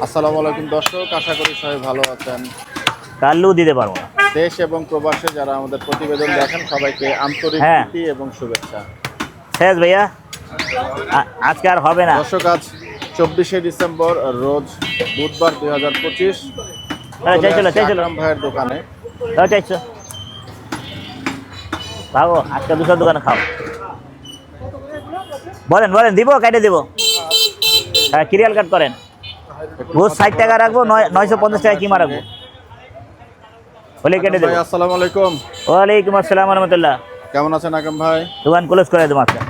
আসসালামু আলাইকুম দর্শক, আশা করি সবাই ভালো আছেন। কাল্লু দিতে পারবো না। দেশ এবং প্রবাসে যারা আমাদের প্রতিবেদন দেখেন সবাইকে আন্তরিক হ্যাঁ। প্রীতি এবং শুভেচ্ছা। শেষ ভাইয়া, আজকে আর হবে না। দর্শক, আজ 24শে ডিসেম্বর, রোজ বুধবার 2025। আকরাম ভাইয়ের দোকানে চাইছো খাবো, আজকে দুশো দোকানে খাও। বলেন বলেন, দিব কাটে দিব। হ্যাঁ, ক্রিয়াল কাট করেন। রোজ 60 টাকা রাখবো, 950 টাকা কিমা রাখবো। বলে কেটে দেবো। আসসালামু আলাইকুম। ওয়ালাইকুম আসসালাম রহমতুল্লাহ। কেমন আছেন আকরাম ভাই? দোকান ক্লোজ করে দেবো আজকে।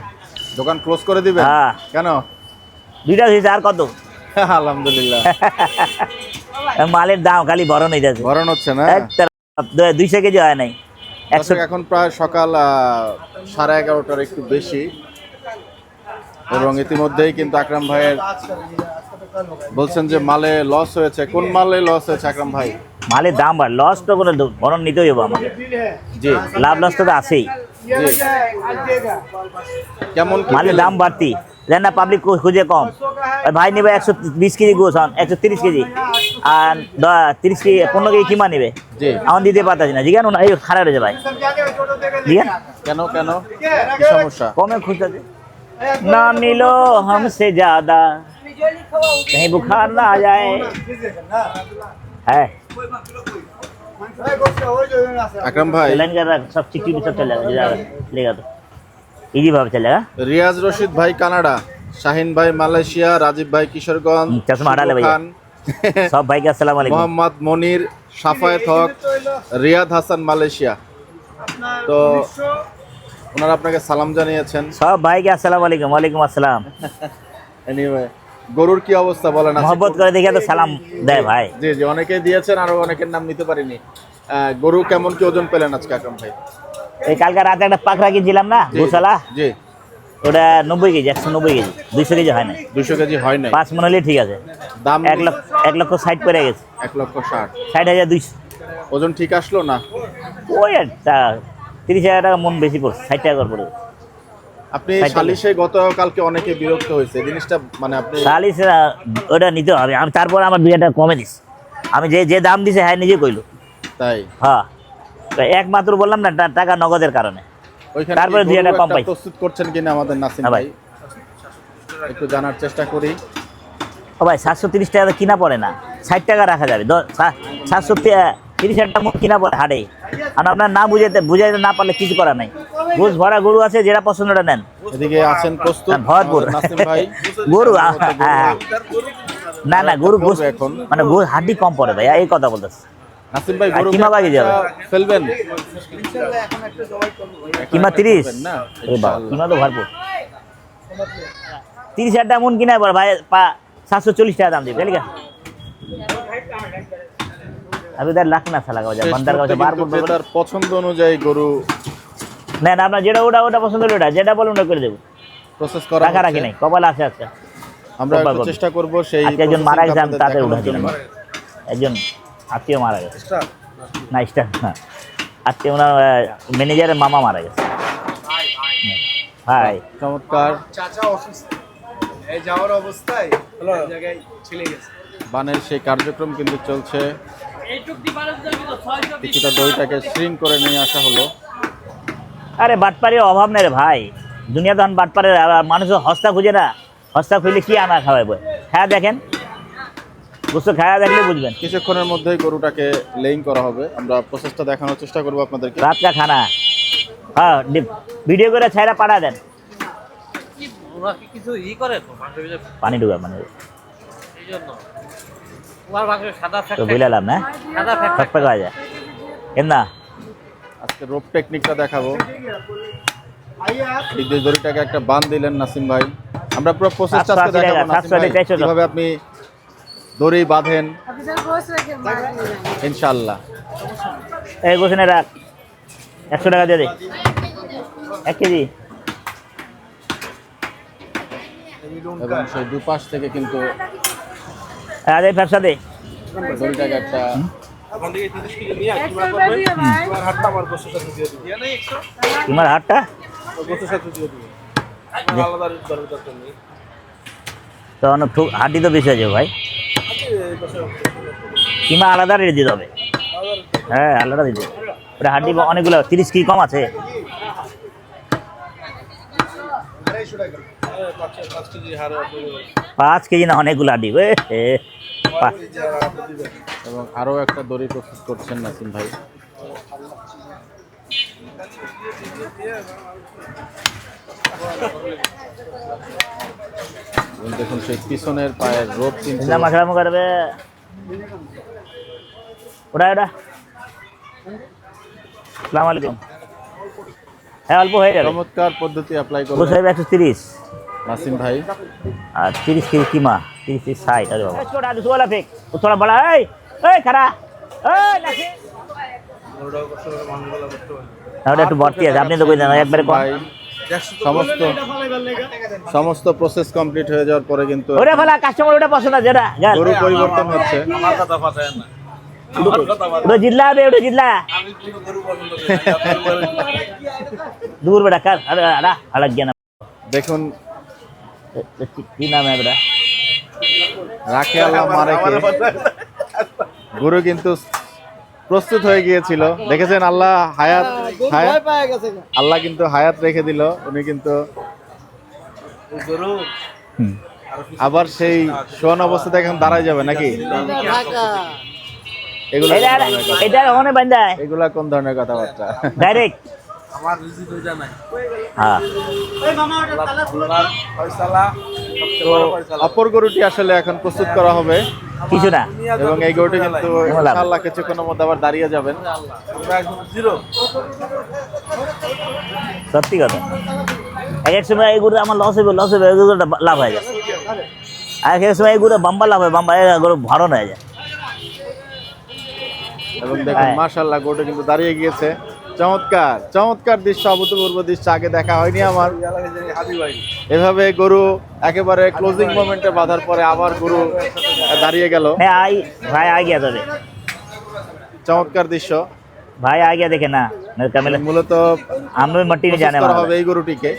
দোকান ক্লোজ করে দিবেন? হ্যাঁ। কেন? দুইটা হয়েছে, আর কত? আলহামদুলিল্লাহ। মালের দাম খালি ভরণ হয়ে যাচ্ছে। ভরণ হচ্ছে না? 200 কেজি হয় নাই। এখন প্রায় সকাল 11:30টার একটু বেশি, এবং ইতিমধ্যেই কিন্তু আকরাম ভাইয়ের বলছেন যে মালে লস হয়েছে। কোন মালে লস হয়েছে আকরাম ভাই? মালের দাম বাড়, লস তো কোনো ভরণ নিতেই হবে আমাকে। জি, লাভ লস তো আছেই। কেমন মালের দাম বাড়তি, জান না, পাবলিক খুঁজে কম। ভাই নেবে 120 কেজি গোস, 130 কেজি, আর 30 কেজি 15 কেজি কিমা নেবে। জি, আমার দিতে পারতাছি না। জিজ্ঞান না, এই খারাপ হয়েছে ভাই। জিজ্ঞান কেন কেন কি সমস্যা? কমে খুঁজতে না নিল हमसे ज्यादा कहीं बुखार ना आ जाए। है আকরাম ভাই, सब चिट्ठी भी सब चलेगा, लेगा तो इजी भाव चलेगा। রিয়াজ রশিদ ভাই কানাডা, শাহিন ভাই মালয়েশিয়া, রাজীব ভাই কিশোরগঞ্জ, চশমা हटा ले भैया। सब भाई के अस्सलाम वालेकुम। মোহাম্মদ মনির, সাফায়েত হক, রিয়াদ হাসান মালয়েশিয়া। তো ওনারা আপনাকে সালাম জানিয়েছেন। सब भाई के अस्सलाम वालेकुम। वालेकुम अस्सलाम। এনিওয়ে, গরুর কি অবস্থা বলেন? मोहब्बत করে দেখে তো সালাম দেয় ভাই। জি জি, অনেকেই দিয়েছেন, আরো অনেকের নাম নিতে পারিনি। গরু কেমন কি ওজন পেলেন আজকে আকরাম ভাই? এই কালকে রাতে একটা পাকড়া কিনছিলাম না, গোশালা, জি, ওটা 90 কেজি, 190 কেজি, 200 কেজি হয় না। 200 কেজি হয় না? 5 মন হলে ঠিক আছে। দাম 1,60,000 পড়ে গেছে। 1,60,000। 60,200। ওজন ঠিক আসলো না? ওই একটা 30,000 টাকা মন বেশি পড়ছে, 60 টাকা করে পড়ে। আপনি সালিশে গতকালকে অনেকে বিরক্ত হয়েছে জিনিসটা, মানে আপনি সালিশ ওটা নিতে হবে। আমি তারপর আমার 2 টাকা কমে দিস। আমি যে দাম দিছে হ্যাঁ নিজে কইলো। তাই? হ্যাঁ, একমাত্র বললাম না, টাকা নগদের কারণে। ওইখানে তারপরে 2 টাকা কম পাই। প্রস্তুত করছেন কিনা আমাদের নাসিম হ্যাঁ ভাই, একটু জানার চেষ্টা করি। ও ভাই, 730 টাকা কিনা পড়ে না, 60 টাকা রাখা যাবে। 730 টাকা কিনা পড়ে হাটে। আর আপনার না বুঝাইতে না পারলে কিছু করার নাই। গোছ ভরা গরু আছে, যেটা পছন্দটা নেন। এদিকে আছেন প্রস্তুত ভরপুর নাসিম ভাই। গরু। না গরু গোছ এখন মানে গরু হাড্ডি কম পড়ে ভাই, এই কথা বলতেছে নাসিম ভাই। গরু কিমা বাকি যাবে, ফেলবেন কিমা 30 না? কিমা তো ভরপুর। 30,000 টাকা মন কিনা পড়ে ভাই, 740 টাকা দাম দিবে। ঠিক আছে, अभी इधर लाख ना साला का बंदर का बार बोल তার পছন্দ অনুযায়ী গরু না না, আপনার যেটা ওটা পছন্দ হলো, ওটা যেটা বলুন ওটা করে দেবো। প্রসেস করা টাকা রাখি নাই, কপাল আছে আজকে। আমরা একটু চেষ্টা করব সেই। আজকে একজন মারা গেছে, আমি তাতে উঠাচ্ছিলাম। একজন আত্মীয় মারা গেছে। না স্টাফ না, আজকে ওনার ম্যানেজারের মামা মারা গেছে ভাই। চমৎকার। চাচা অসুস্থ, এই যাওয়ার অবস্থায় জায়গায় ছেলে গেছে। বানের সেই কার্যক্রম কিন্তু চলছে। কিছুটা দইটাকে স্ট্রিং করে নিয়ে আসা হলো। আরে বাটপাড়ির অভাব নেই রে ভাই, দুনিয়া তখন বাটপাড়ের। মানুষ হস্তা খুঁজে না, হস্তা খুঁজলে কি আনা খাওয়াবে। হ্যাঁ দেখেন, বুঝতে খায়া দেখলে বুঝবেন। কিছুক্ষণের মধ্যেই গরুটাকে লেইং করা হবে। আমরা প্রসেসটা দেখানোর চেষ্টা করবো আপনাদেরকে। রাত কা খানা, হ্যাঁ ভিডিও করে ছাইরা পাঠা দেন। কিছু ই করে পানি ঢুকা মানে এই জন্য তোমার ভাগে সাদা তো বুঝলাম না, সাদা ফেক ফেক হয়ে যায়। কেন না আজকে রোপ টেকনিকটা দেখাবো। এই যে দড়িটাকে একটা বাঁধ দিলেন নাসিম ভাই। আমরা পুরো প্রসেসটা আজকে দেখাবো নাসিম ভাই, কিভাবে আপনি দড়ি বাঁধেন ইনশাআল্লাহ। এই গোছনে রাখ, 100 টাকা দিয়ে দে 1 কেজি। এবং সেই দুপাশ থেকে কিন্তু আরে ব্যবসা দে দড়িটাকে একটা তোমার হাতটা তো অনেক হাড্ডি তো বেশি আছে ভাই। কিমা আলাদা রেট দিতে হবে, হ্যাঁ আলাদা দিতে হবে। ওটা হাড্ডি অনেকগুলো 30 কেজি কম আছে। 5 কেজি না অনেকগুলো হাড্ডি এবং আরও একটা দড়ি প্রস্তুত করছেন নাসিম ভাই। এবং দেখুন সেই পিছনের পায়ের রোপ কিন্তু মশলা করবে ওটা ওটা। আসসালামু আলাইকুম। হ্যাঁ অল্প হয়ে যাবে। চমৎকার পদ্ধতি অ্যাপ্লাই গোস করবেন হবে 130 নাসিম ভাই। আর 30 কেজি कीमा 30 से 60। अरे बाबा छोटा दूसरा वाला फेंक, वो थोड़ा बड़ा है। ए खड़ा ए नासिम ওটা একটু ভর্তি আছে, আপনি তো কই দেন একবারে কম। ভাই সমস্ত প্রসেস কমপ্লিট হয়ে যাওয়ার পরে কিন্তু ওটা ফেলা, কাস্টমার ওটা পছন্দ আছে ওটা যান। গরু পরিবর্তন হচ্ছে। ওটা জিতলা হবে, ওটা জিতলা दूर बेटा कर। अरे अरे अलग गया ना। দেখুন की नाम है बेटा? রাখে আল্লাহ মারেকে গরু কিন্তু প্রস্তুত হয়ে গিয়েছিল। দেখেছেন আল্লাহ আল্লাহ কিন্তু হায়াত রেখে দিল। উনি কিন্তু আবার সেই শোন অবস্থাতে এখন দাঁড়ায় যাবে নাকি? এগুলা এটা ওখানে বান্ধায় এগুলা কোন ধরনের কথাবার্তা? ডাইরেক্ট আমার রিজিক হয়ে যায় নাই। হ্যাঁ তো অপর গরুটি আসলে এখন প্রস্তুত করা হবে কিছু না। এবং এই গরুটি কিন্তু ইনশাআল্লাহ কিছুক্ষণের মধ্যে আবার দাঁড়িয়ে যাবেন। সত্যি কথা, এক এক সময় এই গরু আমার লস হবে, লস হবে, এই গরুটা লাভ হয়ে যায়। আর এক এক সময় এই গরু বাম্বা লাভ হয়, বাম্বা গরু ভরণ হয়ে যায়। এবং দেখুন মাশাআল্লাহ গরুটি কিন্তু দাঁড়িয়ে গিয়েছে। চমৎকার চমৎকার দৃশ্য, অভূতপূর্ব দৃশ্য, আগে দেখা হয়নি আমার। এভাবে গরু একেবারে ক্লোজিং মোমেন্টে বাঁধার পরে আবার গরু দাঁড়িয়ে গেল। হ্যাঁ আই ভাই আ গিয়া তবে চমৎকার দৃশ্য ভাই आ गया देखे ना मेरे कैमरे। মূলত हम लोग मट्टी में जाने করা वाला হবে এই গরুটিকে।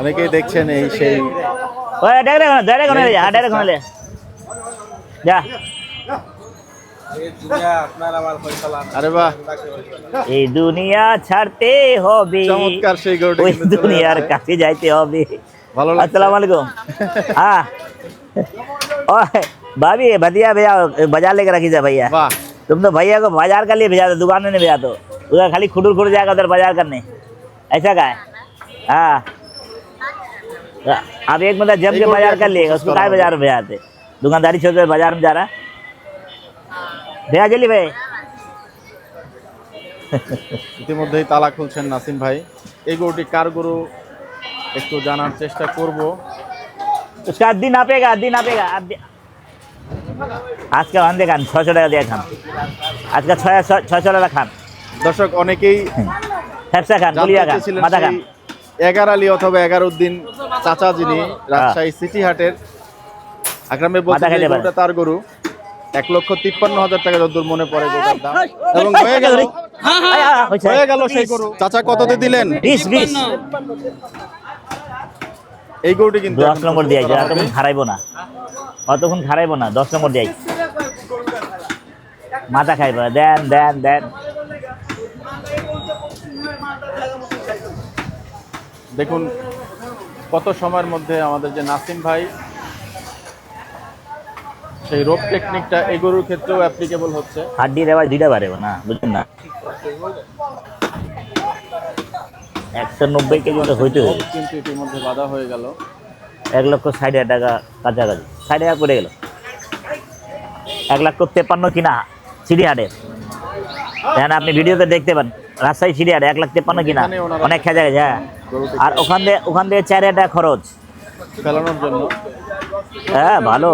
অনেকেই দেখছেন এই সেই ओए डायरेक्ट होने ले जा, डायरेक्ट होने ले जा। আরে বাহ এই দুনিয়া ছাড়তে হবে, চমৎকার সেই গরুটি ওই কিন্তু চলে দুনিয়ার আসছে। কাছে যাইতে হবে। ভালো লাগছে। अस्सलाम वालेकुम। हाँ ओए भाभी भतिया भैया बाजार लेकर रखी जा भैया। वाह तुम तो भैया को बाजार का लिए भेजा दो, दुकान में नहीं भेजा। तो उधर खाली खुडुर खुड जाएगा उधर बाजार करने, ऐसा का है? हाँ अब एक मतलब जम के बाजार कर लिएगा, उसको काय बाजार में भेजाते? दुकानदारी छोड़ कर बाजार में जा रहा भैया जल्दी भाई। ইতিমধ্যেই তালা খুলছেন নাসিম ভাই। এই গরুটি কার গরু একটু জানার চেষ্টা করব। उसका अद्दी नापेगा, अद्दी नापेगा अद्दी। आज का हम देखा 600 টাকা দিয়ে খান, आज का 600 টাকা খান। দর্শক অনেকেই ফ্যাপসা খান, জানতে গুলিয়া খান, চেয়েছিলেন মাথা খান। সেই 11 আলী অথবা 11 উদ্দিন চাচা যিনি রাজশাহী সিটি হাটের আকরামে বলছেন মাথা খাইতে যে গরুটা তার গরু। 1,53,000 টাকা যতদূর মনে পড়ে গরুটার দাম। এবং হয়ে গেল সেই গরু। চাচা কততে দিলেন? 20 এই গরুটি কিন্তু 10 নম্বর দিয়ে আইছে, অতক্ষণ খারাইবো না, অতক্ষণ খারাইবো না, 10 নম্বর দিয়ে আইছে। মাথা খাইবো দেন দেন দেন। দেখুন কত সময়ের মধ্যে আমাদের যে নাসিম ভাই সেই রোপ টেকনিকটা এই গরুর ক্ষেত্রেও অ্যাপ্লিকেবল হচ্ছে। হাড্ডি রেওয়াজ দুইটা পারেবো না, বুঝছেন না? 190 কেজি তো হইতে হবে। কিন্তু ইতিমধ্যে বাধা হয়ে গেল। 1,60,000 টাকা কাছাকাছি, 60 টাকা পড়ে গেল। 1,53,000 কিনা সিডি হাটের, দেখেন আপনি ভিডিওতে দেখতে পান। রাজশাহী সিডি হাটে 1,53,000 কিনা, অনেক খেজা গেছে। হ্যাঁ আর ওখান দিয়ে 4,000 টাকা খরচ ফেলানোর জন্য। হ্যাঁ ভালো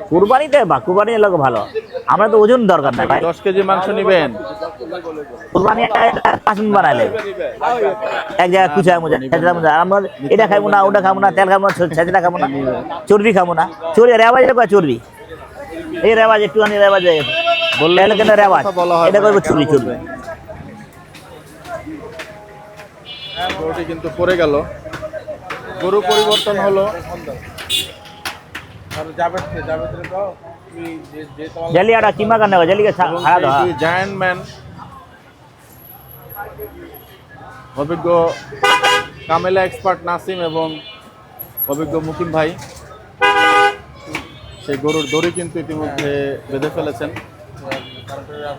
কুরবানিতে বা কুরবানির লোক ভালো। আমরা তো ওজন দরকার না ভাই, 10 কেজি মাংস নেবেন, কুরবানি 5 মিনিট বানাইলে এক জায়গায় কুচা মুজা আমরা এটা খাইবো না, ওটা খাবো না, তেল খাবো না, ছেঁচড়া খাবো না, চর্বি খাবো না। চর্বি রেওয়াজ কয় চর্বি, এই রেওয়াজ একটুখানি রেওয়াজ হয়ে গেছে। বললে এটা কেন রেওয়াজ কথা বলা হয় এটা না, করবো কেন চুরি চুরি বলবে? গরুটি কিন্তু পড়ে গেল। গরু পরিবর্তন হলো। আর যাবে তো তুমি যে তোমার जल्दी आड़ा कीमा करने का जल्दी के এবং खड़ा সেই दो দুই জায়ান্ট ম্যান অভিজ্ঞ কামেলা এক্সপার্ট নাসিম এবং অভিজ্ঞ মুকিম ভাই সেই গরুর দড়ি কিন্তু ইতিমধ্যে বেঁধে ফেলেছেন।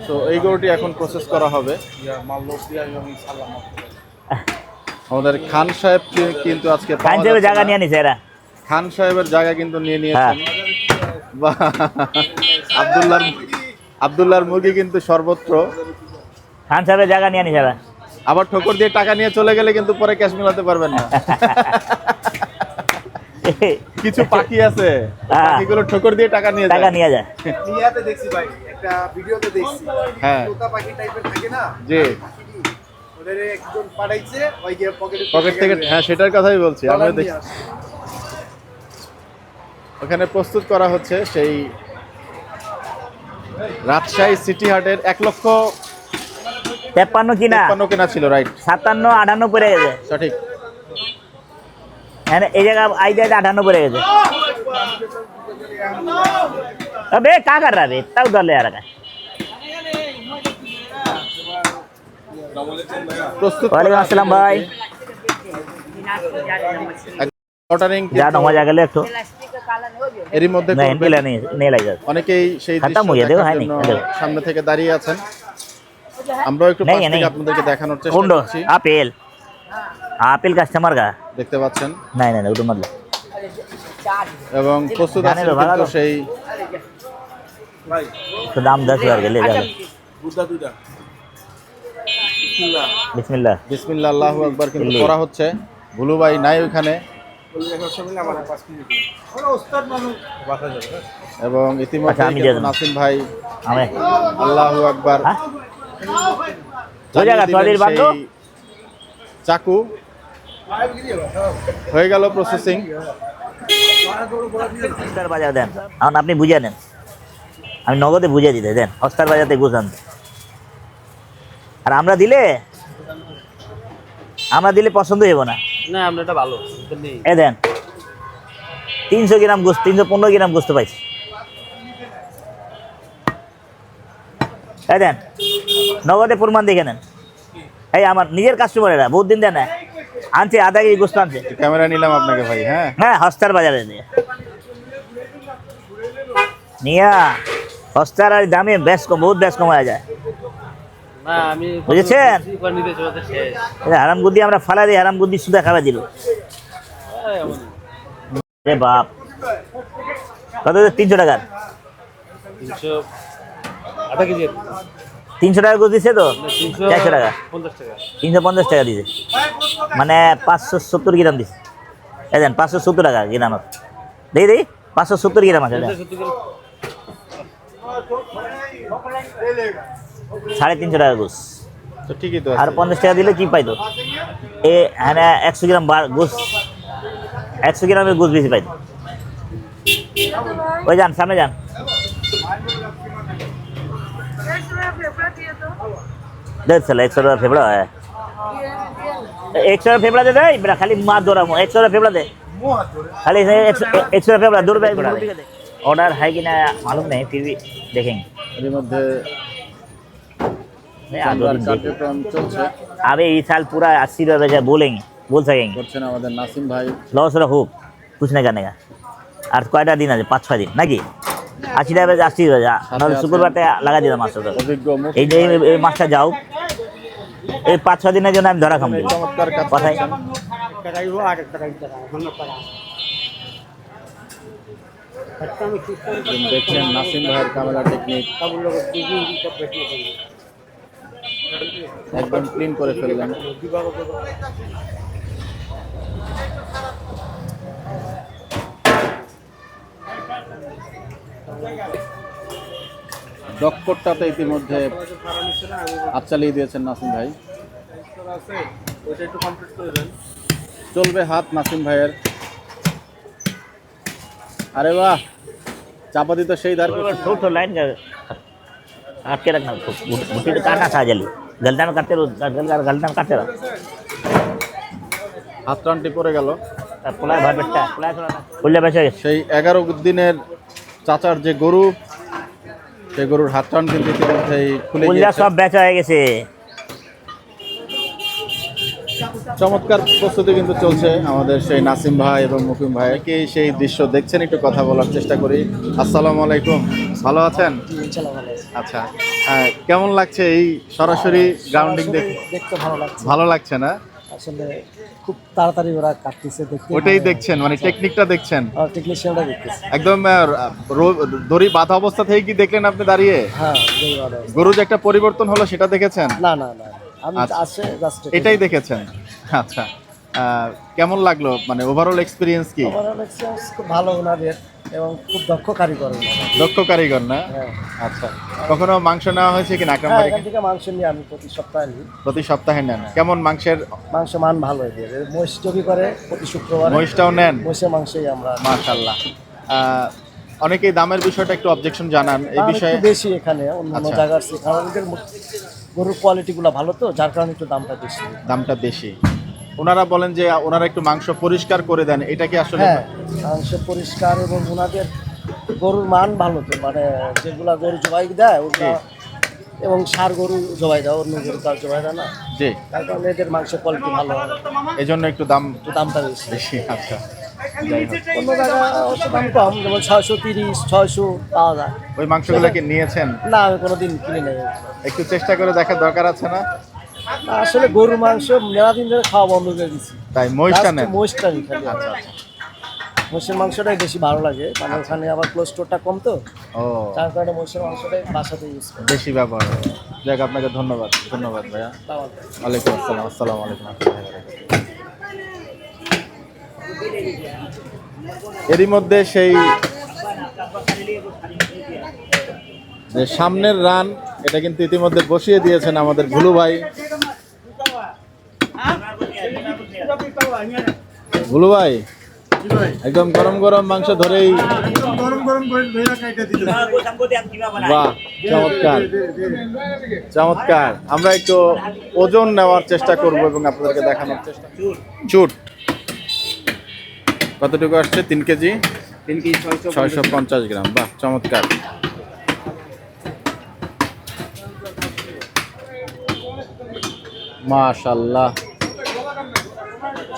তো এই গরুটি এখন প্রসেস করা হবে। মাল লোক দিয়ে আমি সালাম আমাদের খান সাহেব কিন্তু আজকে পাওয়া खान से যাচ্ছে जगह না। नहीं आनी सेरा খান সাহেবের জায়গা কিন্তু নিয়ে নিয়েছেন। বাহ! আব্দুল্লাহর মুরগি কিন্তু সর্বত্র। खान साहब जगह नहीं आनी सेरा আবার ঠোকর দিয়ে টাকা নিয়ে চলে গেলে কিন্তু পরে ক্যাশ মিলাতে পারবেন না। কিছু পাখি আছে, হ্যাঁ। পাখিগুলো ঠোকর দিয়ে টাকা নিয়ে টাকা যায়। নিয়ে যায় নিয়াতে দেখছি ভাই একটা ভিডিওতে দেখছি হ্যাঁ তোতা পাখি টাইপের থাকে না জি, ওদের একজন পাঠাইছে ওই গিয়ে পকেট থেকে, হ্যাঁ সেটার কথাই বলছি। আমিও দেখি ওখানে প্রস্তুত করা হচ্ছে সেই রাজশাহী সিটি হাটের 53 কিনা 1,53,000 কেনা ছিল, রাইট? 57 58 পড়ে গেছে সঠিক। হ্যাঁ এই জায়গা आई जाए 58 পড়ে গেছে अबे क्या कर रहा है इतना उधर ले आ रहा है প্রস্তুত वालेकुम अस्सलाम भाई অর্ডারিং ज्यादा मजा कर ले एक तो এরই মধ্যে नहीं করবেন। मिला नहीं नहीं लग जाता অনেকেই সেই খতম দৃশ্য হয়ে যাবে, দেখার হয় নাই, জন্য দেখো। সামনে থেকে দাঁড়িয়ে আছেন। আমরাও একটু नहीं পাশ है, থেকে नहीं। আপনাদেরকে দেখানোর চেষ্টা कुंडो করছি। आपेल आपेल कस्टमर का দেখতে পাচ্ছেন नहीं नहीं नहीं मतलब এবং প্রস্তুত জানে আছেন তো, ভাগা কিন্তু তো। সেই तो दाम 10,000 के ले जा বুদ্ধা দুইটা बिस्मिल्लाह বিসমিল্লাহ আল্লাহু আকবার কিন্তু দিল্লি। করা হচ্ছে। ভুলু ভাই নাই ওখানে আমার 5 মিনিট ওরা ওস্তাদ মানুষ বাসা যাবে এবং আচ্ছা, ইতিমধ্যে আমি দিয়ে কিন্তু দেব। নাসিম ভাই हमें আল্লাহু আকবার हाँ? हो চালিয়ে जाएगा দিলেন थोड़ी देर बाद दो সেই চাকু। হয়ে গেল প্রসেসিং। হস্তার বাজার দেন এখন আপনি বুঝে নেন আমি নগদে বুঝে দিতে দেন হস্তার বাজাতে ঘুষ আনতে আর আমরা দিলে পছন্দ হইব না না আমরা এটা ভালো এটা নেই এ দেন 300 গ্রাম গোস্ত 315 গ্রাম গোস্ত পাইছি এ দেন নগদে প্রমাণ দেখে নেন এই আমার নিজের কাস্টমারেরা বহুত দিন দেন না আনছে আধা কেজি গোস্ত আনছে ক্যামেরা নিলাম আপনাকে ভাই। হ্যাঁ হ্যাঁ হস্তার বাজারে দিয়ে নিয়া হস্তার আর দামে বেশ কম বহুত বেশ কম হয়ে যায় না আমি বুঝেছেন? নিতে চলতে শেষ হারাম গুদ্দি আমরা ফালা দিই হারাম গুদ্দি সুদা খাওয়া দিল এই এমন। রে বাপ কত 300 টাকার 300 আধা কেজি 300 টাকা গোছ দিছে তো 300 400 টাকা 50 টাকা 350 টাকা দিছে মানে 570 গ্রাম দিছে এই দেন 570 টাকা গ্রাম দেই 570 গ্রাম আছে দেন। 350 টাকা গোছ তো ঠিকই তো আর আছে। 50 টাকা দিলে কি পাইতো এ হ্যাঁ 100 গ্রাম গোছ 100 গ্রামের গোছ বেশি পাইতো ওই যান সামনে যান देख चल 100 रुपया फेफड़ा है 100 रुपया फेफड़ा दे दे मेरा खाली मार दो रहा हूँ 100 रुपया फेफड़ा दे खाली 100 रुपया फेफड़ा 2 रुपया ऑर्डर है कि ना मालूम नहीं फिर भी देखेंगे এর মধ্যে नहीं, आज दो दिन देखेंगे। কার্যক্রম চলছে। अबे इस साल पूरा 80 रुपया का बोलेंगे बोल सकेंगे করছেন আমাদের নাসিম ভাই। लॉस रहा हो कुछ नहीं करने का और कयटा दिन আছে 5-6 दिन নাকি 80 টাকা 80 টাকা নাহলে শুক্রবারটা লাগা দিলাম মাছটা অভিজ্ঞ মুখ এই যে এই মাছটা যাও এই 5-6 দিনের জন্য আমি ধরা খাবো চমৎকার কাজ কথাই করছেন। দেখছেন নাসিম ভাইয়ের ক্যামেরা টেকনিক একদম ক্লিন করে ফেললেন। ডক্করটাতে ইতিমধ্যে হাত চালিয়ে দিয়েছেন নাসিম ভাই। ওইটা একটু কমপ্লিট করে দেন চলবে হাত নাসিম ভাইয়ের। আরে বাহ, চাপাতি তো সেই ধার করছে। थोड़ा लाइन का काट के रखना मुट्ठी तो काटना था जल्दी गलता में काटते रहो गलता में काटते रहो হাত টানটি পড়ে গেল। पुलाय भर बेटा पुलाय थोड़ा पुल्ले बेचे সেই 11 দিনের চাচার যে গরু, সেই গরুর হাত টান কিন্তু ইতিমধ্যেই খুলে पुल्ला গিয়েছে। सब बेचा है कैसे চমৎকার প্রস্তুতি কিন্তু চলছে আমাদের সেই নাসিম ভাই এবং মুকিম ভাই। কি সেই দৃশ্য দেখছেন, একটু কথা বলার চেষ্টা করি। আসসালামু আলাইকুম, ভালো আছেন? আচ্ছা, কেমন লাগছে এই সরাসরি গ্রাউন্ডিং দেখে? দেখতে ভালো লাগছে, ভালো লাগছে না? আসলে খুব তাড়াতাড়ি ওরা কাটতেছে দেখতে। ওটাই দেখছেন, মানে টেকনিকটা দেখছেন? টেকনিশিয়ানটা দেখতেছে। একদম দড়ি বাঁধা অবস্থা থেকে কি দেখলেন আপনি দাঁড়িয়ে? হ্যাঁ, গরু যে একটা পরিবর্তন হলো সেটা দেখেছেন? না না না, আমি আচ্ছা। আসে জাস্ট এটাই দেখেছেন। আচ্ছা, কেমন লাগলো, মানে ওভারঅল এক্সপিরিয়েন্স কি? ওভারঅল এক্সপিরিয়েন্স খুব ভালো ওনাদের, এবং খুব দক্ষ কারিগর ওনারা। দক্ষ কারিগর না? হ্যাঁ আচ্ছা, কখনো মাংস নেওয়া হয়েছে কি না আকরাম হ্যাঁ, ভাই? এখান থেকে মাংস নিয়ে আমি প্রতি সপ্তাহে নিই। প্রতি সপ্তাহে নেন? কেমন মাংসের? মাংস মান ভালো এদের, মহিষ চবি করে প্রতি শুক্রবার। মহিষটাও নেন? মহিষের মাংসই আমরা মাশাআল্লাহ। অনেকেই দামের বিষয়টা একটু অবজেকশন জানান এই দাম বিষয়ে। একটু বেশি এখানে অন্যান্য আচ্ছা। জায়গার চেয়ে, কারণ এদের গরুর কোয়ালিটিগুলো ভালো, তো যার কারণে একটু দামটা বেশি। দামটা বেশি। ওনারা বলেন যে ওনারা একটু মাংস পরিষ্কার করে দেন, এটা কি আসলে? হ্যাঁ, মাংস পরিষ্কার এবং ওনাদের গরুর মান ভালো, তো মানে যেগুলা গরু জবাই দেয় ওগুলা, এবং সার গরু জবাই দেয়, অন্য গরু তার জবাই দেয় না, জি, তার কারণে এদের মাংসের কোয়ালিটি ভালো হয়, এই জন্য একটু দামটা বেশি। বেশি। আচ্ছা, যাই হোক। অন্য জায়গায় অবশ্য দাম কম, যেমন 630, 600 পাওয়া যায়। ওই মাংসগুলো কি নিয়েছেন? না, আমি কোনোদিন কিনে নেই। একটু চেষ্টা করে দেখার দরকার আছে না? না, আসলে গরুর মাংস মেলা দিন ধরে খাওয়া বন্ধ করে দিচ্ছি। তাই মহিষটা নেন? মহিষটা নিই খালি। আচ্ছা আচ্ছা। মহিষের মাংসটাই বেশি ভালো লাগে, কারণ ওখানে আবার ক্লোজ স্টোরটা কম, তো ও, যার কারণে মহিষের মাংসটাই বাসাতে ইউজ করি। বেশি ব্যবহার। যাক, আপনাকে ধন্যবাদ। ধন্যবাদ ভাইয়া। ওয়ালাইকুম আসসালাম। আসসালামু আলাইকুম। এরই মধ্যে সেই যে সামনের রান, এটা কিন্তু ইতিমধ্যে বসিয়ে দিয়েছেন আমাদের ভুলু ভাই। ভুলু ভাই, একদম গরম গরম মাংস ধরেই। বাহ, চমৎকার চমৎকার। আমরা একটু ওজন নেওয়ার চেষ্টা করব এবং আপনাদেরকে দেখানোর চেষ্টা। চুট কতটুকু আসছে? 3 কেজি 650 গ্রাম। বাহ, চমৎকার। মাশাআল্লাহ,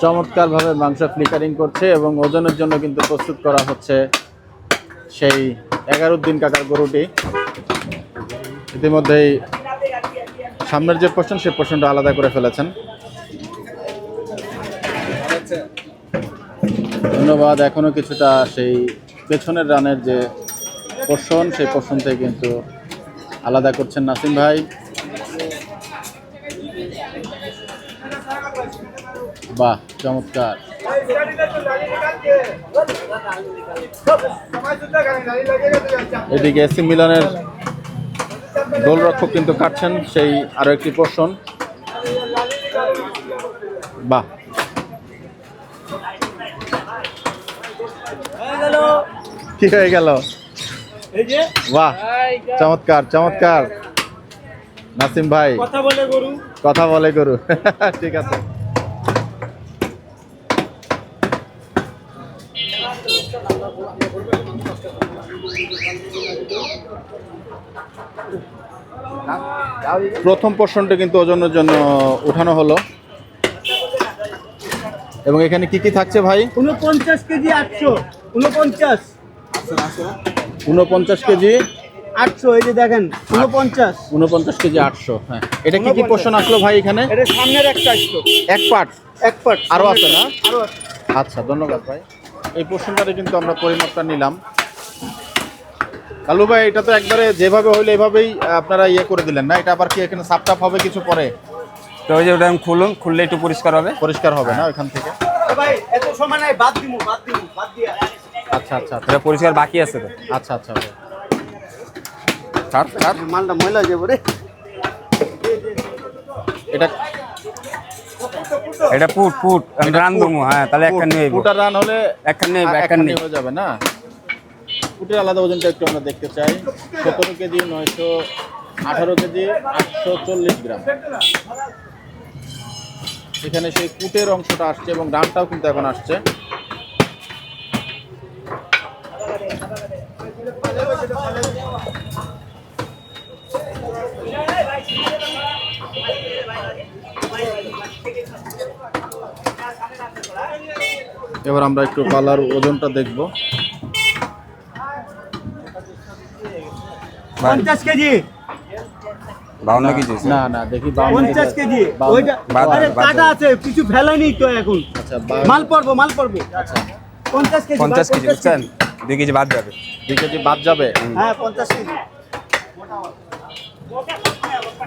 চমৎকার ভাবে মাংস ফ্লিকারিং করছে এবং ওজনের জন্য কিন্তু প্রস্তুত করা হচ্ছে সেই 11 দিন কাকার গরুটি। ইতিমধ্যেই সামনের যে পোর্শন, সেই পোর্শনটা আলাদা করে ফেলেছেন। ধন্যবাদ। এখনো কিছুটা সেই পেছনের রানের যে পোর্শন, সেই পোর্শন থেকে কিন্তু আলাদা করছেন নাসিম ভাই। বাহ, চমৎকার। এদিকে এসি মিলানের গোলরক্ষক কিন্তু কাটছেন সেই আরো একটি পোর্শন। বাহ, কি হয়ে গেল? বাহ, চমৎকার চমৎকার। নাসিম ভাই কথা বলে গরু। ঠিক আছে। প্রথম পোর্শনটা কিন্তু ওজনের জন্য উঠানো হলো। এবং এখানে কি কি থাকছে ভাই? 49 কেজি 800, 49 কেজি 800, এই যে দেখেন 49 কেজি 800। হ্যাঁ, এটা কি কি পোর্শন আসলো ভাই এখানে? এটা সামনের একটা আসলো, এক পার্ট আরো আছে না? আরো আছে। আচ্ছা, ধন্যবাদ ভাই। এই পোর্শনটারে কিন্তু আমরা পরিমাপটা নিলাম। কালু ভাই, এটা তো একবারে যেভাবে হইলো এভাবেই আপনারা ইয়ে করে দিলেন না? এটা আবার কি এখানে সাপটাপ হবে কিছু পরে? তো ওই যে ওটা আমি খুললে একটু পরিষ্কার হবে। পরিষ্কার হবে না ওইখান থেকে? ভাই এত সময় নাই, বাদ দিয়া। আচ্ছা আচ্ছা আচ্ছা এটা পরিষ্কার বাকি আছে তো। আচ্ছা আচ্ছা। মালটা ময়লা হয়ে যাবে রে। এটা এটা পুট রান দমু। হ্যাঁ, তাহলে একটা নিয়ে পুটার রান হলে একটা নিয়ে হয়ে যাবে না? পুটের আলাদা ওজনটা একটু আমরা দেখতে চাই। 17 কেজি 900 18 কেজি 840 গ্রাম। এখানে সেই কুটের অংশটা আসছে এবং ডানটাও কিন্তু এখন আসছে। এবার আমরা একটু পালার ওজনটা দেখব। 50 কেজি 52 কেজি আছে। না না দেখি 50 কেজি ওইটা বাদ- আরে বাদ- কাটা আছে কিছু ফেলাইনি তো এখন আচ্ছা মাল পড়বো 50 কেজি 50 কেজি বুঝছেন 2 কেজি বাদ যাবে। 2 কেজি বাদ যাবে। হ্যাঁ 50 কেজি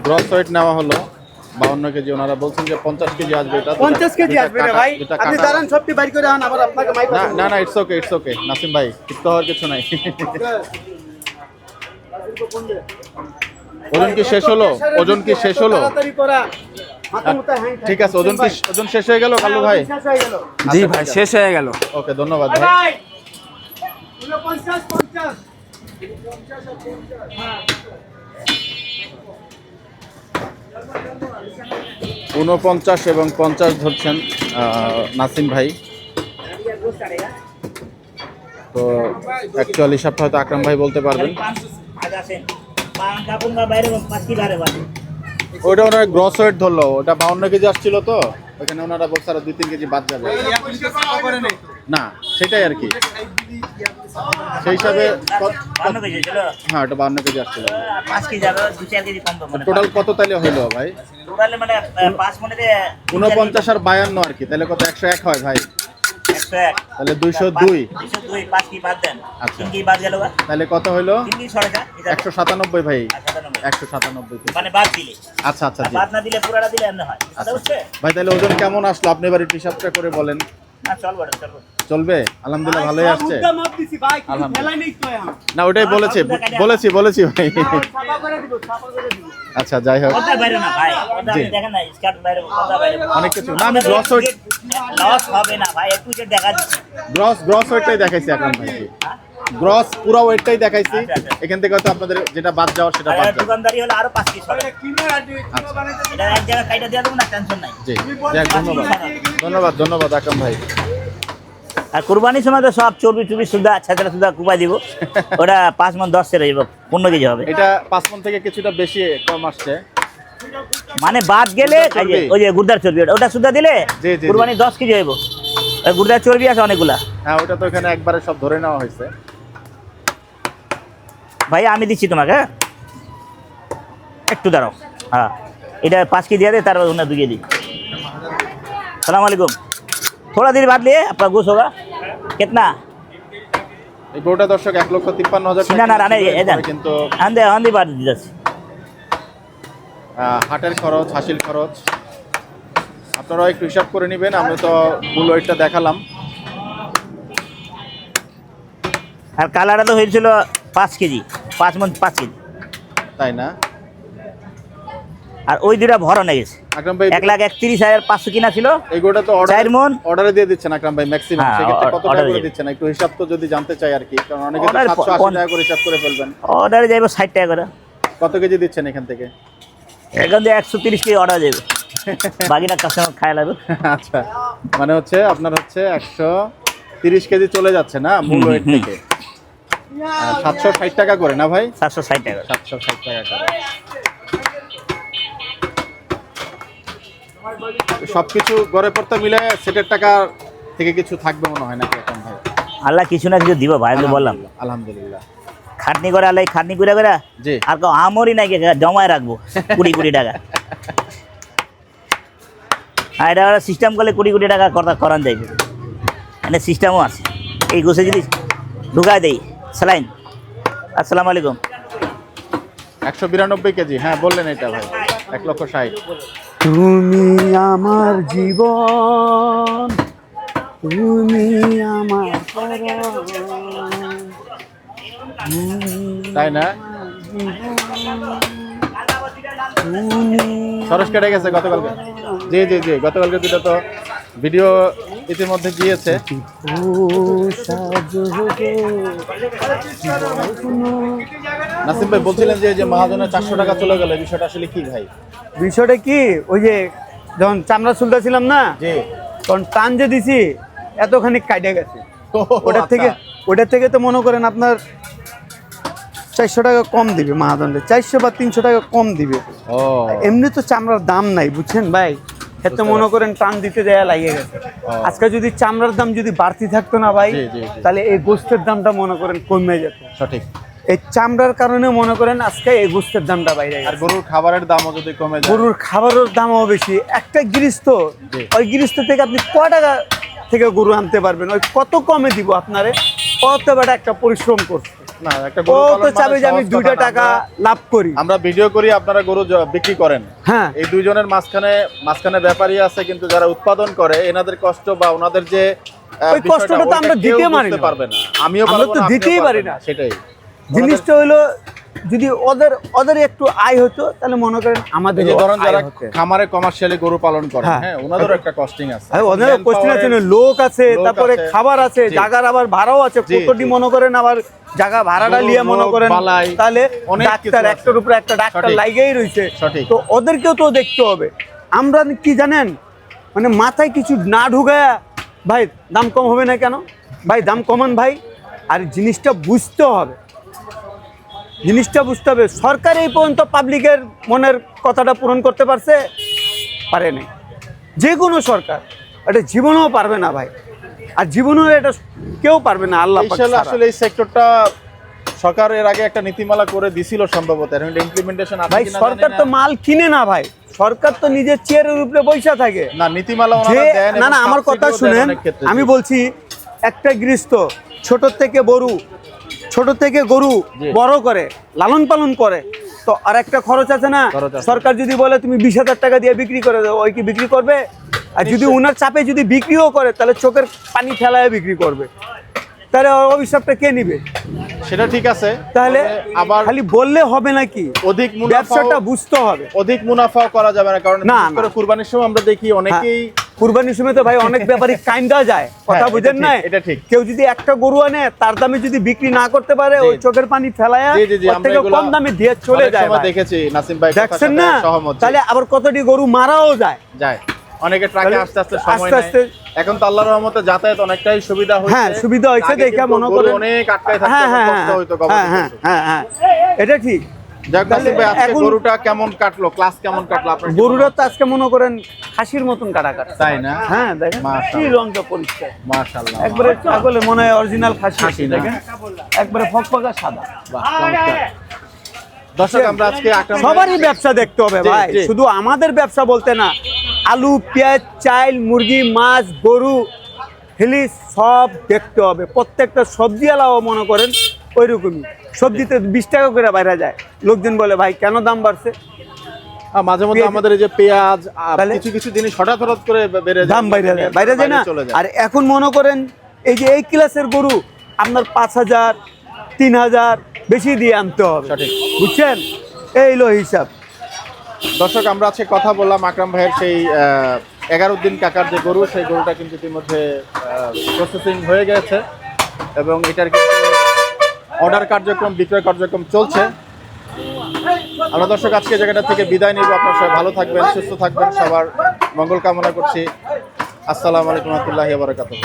গ্রস ওয়েট নেওয়া হলো 52 কেজি। ওনারা বলছেন যে 50 কেজি আসবে। এটা 50 কেজি আসবে রে ভাই আপনি দাঁড়ান সবটি বাইর করে আন আবার আপনাকে মাইক না না না ইটস ওকে নাসিম ভাই ক্ষিপ্ত হওয়ার কিছু নাই। ওজন কি শেষ হলো? ওজন কি শেষ হলো? তাড়াতাড়ি করা মাথা মুতা হ্যাং ঠিক আছে, ওজন শেষ হয়ে গেল কালু ভাই? শেষ হয়ে গেল জি ভাই শেষ হয়ে গেল। ওকে ধন্যবাদ ভাই। ভাই 50 49 এবং 50 ধরছেন নাসিম ভাই। তো অ্যাকচুয়ালি হিসাবটা হয়তো আকরাম ভাই বলতে পারবেন। ওইটা ওনার গ্রস ওয়েট ধরলো, ওটা 52 কেজি আসছিল তো ওখানে ওনারা বলছে আরো 2-3 কেজি বাদ যাবে। না সেটাই আর কি, সেই হিসাবে হ্যাঁ ওটা 52 কেজি আসছিল। টোটাল কত তাহলে হইলো ভাই? 49 আর 52 আর কি, তাহলে কত 101 হয় ভাই? তাহলে 202। আচ্ছা তাহলে কত হইলো? 197 ভাই, 197। মানে বাদ দিলে আচ্ছা আচ্ছা জি বাদ না দিলে পুরাটা দিলে এমনি হয় কথা বুঝছে ভাই। তাহলে ওজন কেমন আসলো আপনি এবার একটু হিসাবটা করে বলেন। না চলবে চলবে চলবে? আলহামদুলিল্লাহ ভালোই আসছে। মুদ্দা মাপ দিছি ভাই কিছু ফেলাইনি তো এখন না ওটাই বলেছি ভাই। ছাপা করে দিব আচ্ছা যাই হোক, কথা বাইরে না ভাই, কথা আপনি দেখেন না স্কার্ট বাইরে কথা বাইরে অনেক কিছু না, আমি গ্রস ওয়েট লস হবে না ভাই, একটু যে দেখা দিচ্ছে গ্রস ওয়েটটাই দেখাইছি আকরাম ভাই। গ্রস পুরো ওয়েটটাই দেখাইছি। আচ্ছা, আচ্ছা। এখান থেকে হয়তো আপনাদের যেটা বাদ যাওয়ার সেটা বাদ আর যাবে। দোকানদারি হলে আরো 5 পিস হবে আচ্ছা এটা এক জায়গায় কাইটা দিয়ে দেবো না, টেনশন নাই। জি যাক, ধন্যবাদ আকরাম ভাই। আর কুরবানির সময় তো সব চর্বি টুবি সুদা ছেঁচড়া সুদা কুপাই দিব। ওটা 5 মণ 10 এর 15 কেজি হবে। এটা 5 মণ থেকে কিছুটা বেশি কম আসছে। মানে বাদ গেলে গুর্দার চর্বি। ওই যে গুর্দার চর্বি ওটা সুদা দিলে জি, জি, কুরবানি 10 কেজি হইব। ওই গুর্দার চর্বি আছে অনেকগুলা হ্যাঁ ওটা তো এখানে একবারে সব ধরে নেওয়া হয়েছে। ভাই আমি দিচ্ছি তোমাকে, একটু দাঁড়াও। হ্যাঁ এটা 5 কেজি দিয়ে दे, তার बाद 2 केजी। सलाम वालेकुम, थोड़ा देर बाद लिए आपका गोश्त होगा कितना? এই গরুটা দর্শক 1,53,000 না না রানে এদান কিন্তু আন্দে আন্দে বাদ দিস। হাটের খরচ, হাসিল খরচ আপনারা একটু হিসাব করে নেবেন। আমরা তো ফুল ওয়েটটা দেখালাম। আর কালারটা তো হয়েছিল 5 কেজি, 5 মণ 5 কেজি। তাই না আর ওই দুটা ভরণ হয়ে গেছে। আকরাম ভাই? 1,31,500 কিনা ছিল। এই গরুটা তো 4 মণ অর্ডারে দিয়ে দিচ্ছেন আকরাম ভাই ম্যাক্সিমাম। হ্যাঁ, সেক্ষেত্রে কত টাকা order করে দিয়ে। দিচ্ছেন একটু হিসাব তো যদি জানতে চাই আর কি, কারণ অনেকে তো Order 780 টাকা করে হিসাব করে ফেলবেন। অর্ডারে যাইব 60 টাকা করে। কত কেজি দিচ্ছেন এখান থেকে? এখান থেকে 130 কেজি অর্ডার যাবে, বাকিটা কাস্টমার খায় লাগবে। আচ্ছা মানে হচ্ছে আপনার হচ্ছে 130 কেজি চলে যাচ্ছে না মূল ওয়েট থেকে? 760 টাকা করে না ভাই? 760 টাকা। 760 টাকা করে। সবকিছু গড়ে পড়তে মিলে সেটের টাকা থেকে কিছু থাকবে মনে হয় নাকি এখন ভাই? আল্লাহ কিছু না কিছু দিব ভাই, আমি বললাম আলহামদুলিল্লাহ। খাটনি করে আল্লাহ খাটনি করে জি। আর কেউ আমরই নাকি জমায় রাখবো 20 টাকা। আর এটা সিস্টেম করলে 20 টাকা করান যাইবে, মানে সিস্টেমও আছে। এই গোছে যদি ঢুকায় দেই স্যালাইন। আসসালামু আলাইকুম। 192 কেজি, হ্যাঁ বললেন এটা ভাই, 1,60,000। তুমি আমার জীবন, তুমি আমার তাই না? খরচ কেটে গেছে গতকালকে। জি গতকালকে দুটো তো ভিডিও ইতিমধ্যে গিয়েছে। নাসিম ভাই বলছিলেন যে এই যে মহাজনের 400 টাকা চলে গেল, এই বিষয়টা আসলে কি ভাই? বিষয়টা কি, ওই যে যখন চামড়া চুলটা ছিলাম না, জি। তখন টান যে দিছি এতখানি কাইডে গেছে। ওটার আচ্ছা। থেকে তো মনে করেন আপনার 400 টাকা কম দিবে মহাজনটা, 400 বা 300 টাকা কম দিবে। ও এমনি তো চামড়ার দাম নাই, বুঝছেন ভাই, এতে মনে করেন টান দিতে দেয়া লাগিয়ে গেছে। আজকে যদি চামড়ার দাম যদি বাড়তি থাকতো না ভাই, জি, জি, জি। তাহলে এই গোস্তের দামটা মনে করেন কমে যেত। সঠিক। এই চামড়ার কারণে মনে করেন আজকে এই গোস্তের দামটা বাইরে আর গেছে। গরুর খাবারের দামও যদি কমে যায়, গরুর খাবারের দামও বেশি। একটা গৃহস্থ, জি। ওই গৃহস্থ থেকে আপনি কয় টাকা থেকে গরু আনতে পারবেন? ওই কত কমে দিব আপনারে? কত বেটা একটা পরিশ্রম করছে, না একটা ও গরু তো পালন চাবে মানে যে আমি সহজ 2টা কথা না। টাকা লাভ করি। আমরা ভিডিও করি, আপনারা গরু বিক্রি করেন। হ্যাঁ, এই দুইজনের মাঝখানে ব্যাপারী আছে, কিন্তু যারা উৎপাদন করে এনাদের কষ্ট বা ওনাদের যে ওই কষ্টটা তো আমরা দিতে পারি না। পারবে না, আমিও আমরা পারবো তো না, আপনিও দিতেই পারবেন পারি না। সেটাই জিনিসটা হইলো যদি ওদের একটু আয় হতো, তাহলে মনে করেন আমাদের এই যে ধরেন যারা খামারে কমার্শিয়ালি গরু পালন করে, হ্যাঁ। হ্যাঁ ওনাদেরও একটা কস্টিং আছে, ওদের Manpower কোশ্চেন আছে, এর লোক আছে, লোক তারপরে আছে। খাবার আছে, জি। জায়গার আবার ভাড়াও আছে, জি, কতটি জি। মনে করেন আবার জায়গা ভাড়াটা গরুর নিয়ে মনে রোগ, করেন, বালাই, তাহলে অনেক কিছু ডাক্তার আছে। একটার উপরে একটা ডাক্তার সঠিক। লাগেই রয়েছে। সঠিক। তো ওদেরকেও তো দেখতে হবে। আমরা কি জানেন, মানে মাথায় কিছু না ঢুকায়া ভাই দাম কম হবে না কেন, ভাই দাম কমান ভাই। আর জিনিসটা বুঝতে হবে, সরকার এই পর্যন্ত পাবলিকের মনের কথাটা পূরণ করতে পারে নাই। যে কোনো সরকার এটা জীবনেও পারবে না ভাই, আর জীবনেও এটা কেউ পারবে না, আল্লাহ পাক ছাড়া। আসলে এই সেক্টরটা সরকার এর আগে একটা নীতিমালা করে দিছিল সম্ভবত, এর ইমপ্লিমেন্টেশন আছে ভাই কিনা সরকার জানি তো না। মাল কিনে না ভাই, সরকার তো নিজের চেয়ারের উপরে বৈশা থাকে। না নীতিমালা যে ওনারা দেন, না এবং না আমার কথা subsidy ও দেন শুনেন, অনেক ক্ষেত্রে, আমি জি। বলছি একটা গৃহস্থ ছোট থেকে গরু জি। বড় করে লালন পালন করে, তো আর একটা খরচ আছে না। খরচ আছে। সরকার যদি বলে তুমি 20,000 টাকা দিয়ে বিক্রি করে দাও, ওই কি বিক্রি করবে? আর যদি ওনার চাপে যদি বিক্রিও করে, তাহলে চোখের পানি ফেলায় বিক্রি করবে, তাহলে ওর অভিশাপটা কে নিবে? সেটা ঠিক আছে, তাহলে তবে আবার খালি বললে হবে নাকি, অধিক ব্যবসাটা মুনাফা বুঝতে হবে। অধিক মুনাফাও করা যাবে না, কারণ না, বিশেষ করে না। কুরবানির সময় আমরা দেখি অনেকেই কুরবানির সময় তো ভাই অনেক ব্যাপারই কাইন্দা যায়, কথা হ্যাঁ, বুঝেন এটা না? ঠিক, এটা ঠিক। কেউ যদি একটা গরু আনে, তার দামে যদি বিক্রি না করতে পারে, জি। ওই চোখের পানি ফেলায়া জি, জি, জি, ওর আমরা থেকে এগুলা কম দামে দিয়ে চলে অনেক যায় সময় ভাই। দেখেছি, নাসিম ভাই কথার দেখছেন সাথে না? সহমত, জি। তাহলে আবার কতটি গরু মারাও যায়। যায় অনেকে ট্রাকে তাহলে আস্তে আস্তে সময় আস্তে নেয়। আস্তে এখন তো আল্লাহর রহমতে যাতায়াত অনেকটাই সুবিধা হয়েছে। হ্যাঁ, সুবিধা হয়েছে, আগে দেখে কিন্তু মনে গরু করেন অনেক আটকায় থাকতো, হ্যাঁ হ্যাঁ কষ্ট হইতো হ্যাঁ হ্যাঁ হ্যাঁ হ্যাঁ, এটা ঠিক। যাক নাসিম ভাই, আজকে এখন গরুটা কেমন কাটলো, ক্লাস কেমন কাটলো আপনার? গরুরা তো আজকে মনে করেন খাসির মতন কাটা কাটা, তাই না? হ্যাঁ দেখেন মাশাআল্লাহ। কি রংটা পরিষ্কার, মাশাআল্লাহ, একবারে ছাগলে মনে হয় অরিজিনাল খাসি খাসি না? দেখেন, একবারে ফকফকা সাদা। বাহ, চমৎকার। দর্শক আমরা আজকে আকরাম ভাই- সবারই ব্যবসা দেখতে হবে জি, ভাই, জি। শুধু আমাদের ব্যবসা বলতে না। আলু, পেঁয়াজ, চাল, মুরগি, মাছ, গরু, হিলিশ সব দেখতে হবে। প্রত্যেকটা সবজি আলাও মনে করেন ওইরকমই। সবজিতে 20 টাকা করে বাইরে যায়, লোকজন বলে ভাই কেন দাম বাড়ছে? মাঝে মধ্যে পেঁয়াজ- আমাদের এই যে পেঁয়াজ তাহলে? কিছু কিছু জিনিস হঠাৎ করে বেড়ে যায়, দাম বাইরে যায় না। চলে যায়। আর এখন মনে করেন এই যে এই ক্লাসের গরু আপনার 5,000 3,000 বেশি দিয়ে আনতে হবে, সঠিক। বুঝছেন? এই হলো হিসাব। দর্শক আমরা আজকে কথা বললাম আকরাম ভাইয়ের সেই 11 দিন কাকার যে গরু, সেই গরুটা কিন্তু ইতিমধ্যে প্রসেসিং হয়ে গেছে এবং এটার কিন্তু অর্ডার কার্যক্রম, বিক্রয় কার্যক্রম চলছে। আমরা দর্শক আজকে জায়গাটা থেকে বিদায় নিব। আপনারা সবাই ভালো থাকবেন, সুস্থ থাকবেন, সবার মঙ্গল কামনা করছি। আসসালামু আলাইকুম ওয়া রাহমাতুল্লাহি ওয়া বারাকাতুহু।